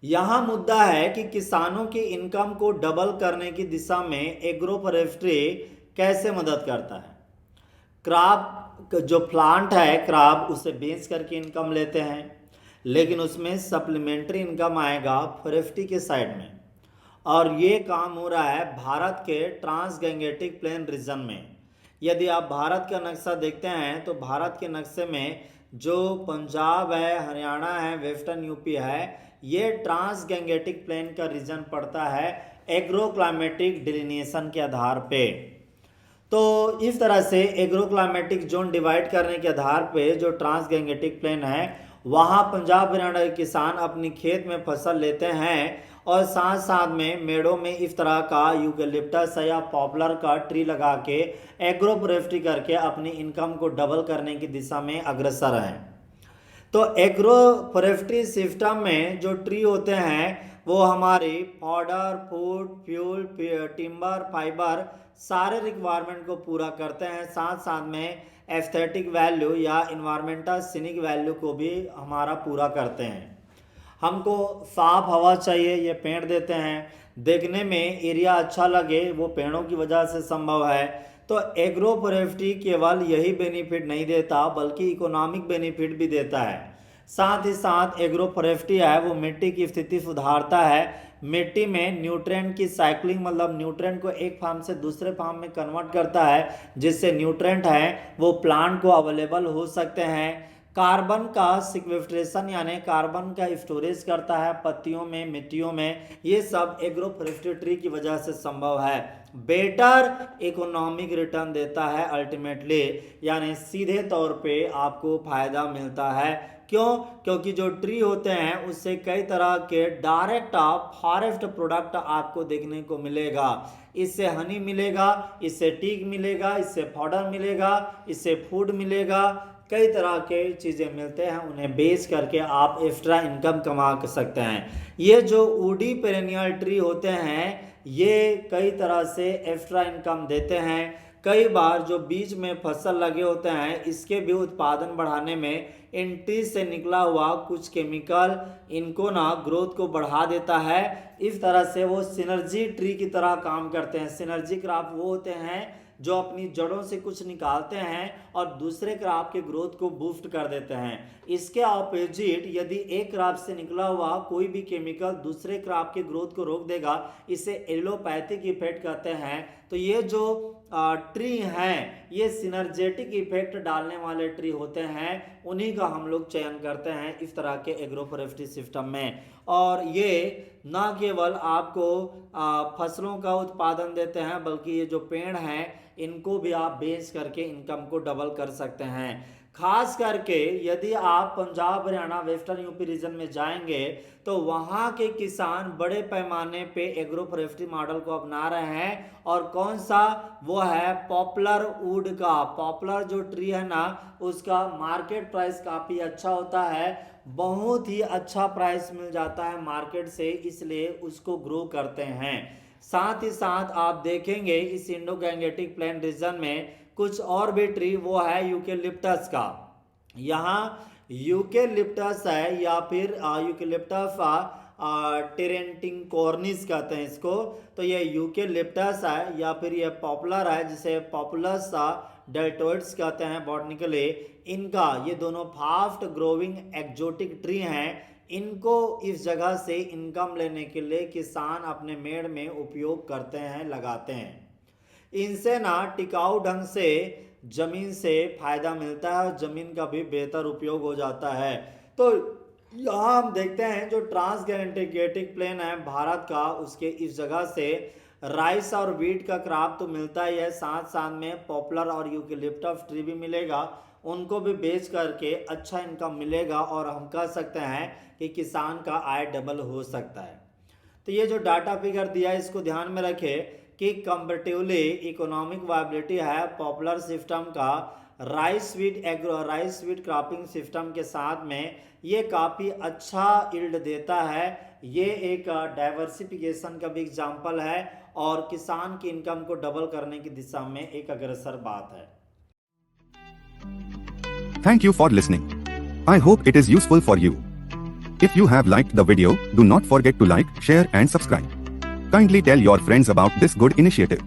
यहाँ मुद्दा है कि किसानों की इनकम को डबल करने की दिशा में एग्रो फॉरेस्ट्री कैसे मदद करता है। क्रॉप जो प्लांट है क्रॉप उसे बेच करके इनकम लेते हैं, लेकिन उसमें सप्लीमेंट्री इनकम आएगा फॉरेस्ट्री के साइड में। और ये काम हो रहा है भारत के ट्रांसगैंगेटिक प्लेन रीजन में। यदि आप भारत का नक्शा देखते हैं तो भारत के नक्शे में जो पंजाब है, हरियाणा है, वेस्टर्न यूपी है, ये ट्रांसगैंगेटिक प्लेन का रीजन पड़ता है एग्रो क्लाइमेटिक डिलिनेशन के आधार पे। तो इस तरह से एग्रो क्लाइमेटिक जोन डिवाइड करने के आधार पे जो ट्रांसगैंगेटिक प्लेन है वहाँ पंजाब हरियाणा के किसान अपनी खेत में फसल लेते हैं और साथ साथ में मेड़ों में इस तरह का यूकेलिप्टस या पॉपुलर का ट्री लगा के एग्रो फॉरेस्ट्री करके अपनी इनकम को डबल करने की दिशा में अग्रसर हैं। तो एग्रो फॉरेस्ट्री सिस्टम में जो ट्री होते हैं वो हमारी fodder, food, fuel, timber, fibre सारे रिक्वायरमेंट को पूरा करते हैं। साथ साथ में एस्थेटिक वैल्यू या इन्वायरमेंटल सीनिक वैल्यू को भी हमारा पूरा करते हैं। हमको साफ हवा चाहिए, ये पेड़ देते हैं। देखने में एरिया अच्छा लगे, वो पेड़ों की वजह से संभव है। तो एग्रो फॉरेस्ट्री केवल यही बेनिफिट नहीं देता बल्कि इकोनॉमिक बेनिफिट भी देता है। साथ ही साथ एग्रो फॉरेस्ट्री है वो मिट्टी की स्थिति सुधारता है। मिट्टी में न्यूट्रिएंट की साइक्लिंग मतलब न्यूट्रिएंट को एक फार्म से दूसरे फार्म में कन्वर्ट करता है, जिससे न्यूट्रिएंट हैं वो प्लांट को अवेलेबल हो सकते हैं। कार्बन का सिक्वेस्ट्रेशन यानी कार्बन का स्टोरेज करता है पत्तियों में, मिट्टियों में। ये सब एग्रो फॉरेस्ट्री ट्री की वजह से संभव है। बेटर इकोनॉमिक रिटर्न देता है अल्टीमेटली, यानी सीधे तौर पे आपको फायदा मिलता है। क्यों? क्योंकि जो ट्री होते हैं उससे कई तरह के डायरेक्ट फॉरेस्ट प्रोडक्ट आपको देखने को मिलेगा। इससे हनी मिलेगा, इससे टीक मिलेगा, इससे पाउडर मिलेगा, इससे फूड मिलेगा, कई तरह के चीज़ें मिलते हैं। उन्हें बेच करके आप एक्स्ट्रा इनकम कमा सकते हैं। ये जो वुडी पेरेनियल ट्री होते हैं ये कई तरह से एक्स्ट्रा इनकम देते हैं। कई बार जो बीज में फसल लगे होते हैं इसके भी उत्पादन बढ़ाने में इन ट्री से निकला हुआ कुछ केमिकल इनको ना ग्रोथ को बढ़ा देता है। इस तरह से वो सिनर्जी ट्री की तरह काम करते हैं। सिनर्जी क्रॉप वो होते हैं जो अपनी जड़ों से कुछ निकालते हैं और दूसरे क्रॉप के ग्रोथ को बूस्ट कर देते हैं। इसके ऑपोजिट यदि एक क्रॉप से निकला हुआ कोई भी केमिकल दूसरे क्रॉप के ग्रोथ को रोक देगा, इसे एलोपैथिक इफेक्ट कहते हैं। तो ये जो ट्री हैं ये सिनर्जेटिक इफेक्ट डालने वाले ट्री होते हैं, उन्हीं का हम लोग चयन करते हैं इस तरह के एग्रो फॉरेस्ट्री सिस्टम में। और ये न केवल आपको फसलों का उत्पादन देते हैं बल्कि ये जो पेड़ हैं इनको भी आप बेच करके इनकम को डबल कर सकते हैं। खास करके यदि आप Punjab, Haryana, western UP region में जाएंगे तो वहाँ के किसान बड़े पैमाने पे एग्रो फॉरेस्ट्री मॉडल को अपना रहे हैं। और कौन सा? वो है पॉपुलर वुड का। पॉपुलर जो ट्री है ना उसका मार्केट प्राइस काफ़ी अच्छा होता है, बहुत ही अच्छा प्राइस मिल जाता है मार्केट से, इसलिए उसको ग्रो करते हैं। साथ ही साथ आप देखेंगे इस इंडो गैंगेटिक प्लेन रीजन में कुछ और भी ट्री, वो है यूकेलिप्टस का। यहाँ यूकेलिप्टस है या फिर यूकेलिप्टस टेरेंटिंग कॉर्निस कहते हैं इसको। तो ये यूकेलिप्टस है या फिर ये पॉपुलर है जिसे पॉपुलस डेल्टोइड्स कहते हैं बॉटनिकली। इनका ये दोनों फास्ट ग्रोविंग एक्जोटिक ट्री हैं। इनको इस जगह से इनकम लेने के लिए किसान अपने मेड़ में उपयोग करते हैं, लगाते हैं। इनसे ना टिकाऊ ढंग से जमीन से फायदा मिलता है और जमीन का भी बेहतर उपयोग हो जाता है। तो यहाँ हम देखते हैं जो ट्रांसगैंगेटिक प्लेन है भारत का, उसके इस जगह से राइस और वीट का क्रॉप तो मिलता ही है, साथ साथ में पॉपुलर और यूकेलिप्टस ट्री भी मिलेगा। उनको भी बेच करके अच्छा इनकम मिलेगा और हम कह सकते हैं कि किसान का आय डबल हो सकता है। तो ये जो डाटा फिगर दिया है इसको ध्यान में रखें कि कंपेरेटिवली इकोनॉमिक वायबिलिटी है पॉपुलर सिस्टम का राइस वीट क्रॉपिंग सिस्टम के साथ में ये काफ़ी अच्छा यील्ड देता है। ये एक डाइवर्सिफिकेशन का भी एग्जाम्पल है और किसान की इनकम को डबल करने की दिशा में एक अग्रसर बात है। Thank you for listening. I hope it is useful for you. If you have liked the video, do not forget to like, share and subscribe. Kindly tell your friends about this good initiative.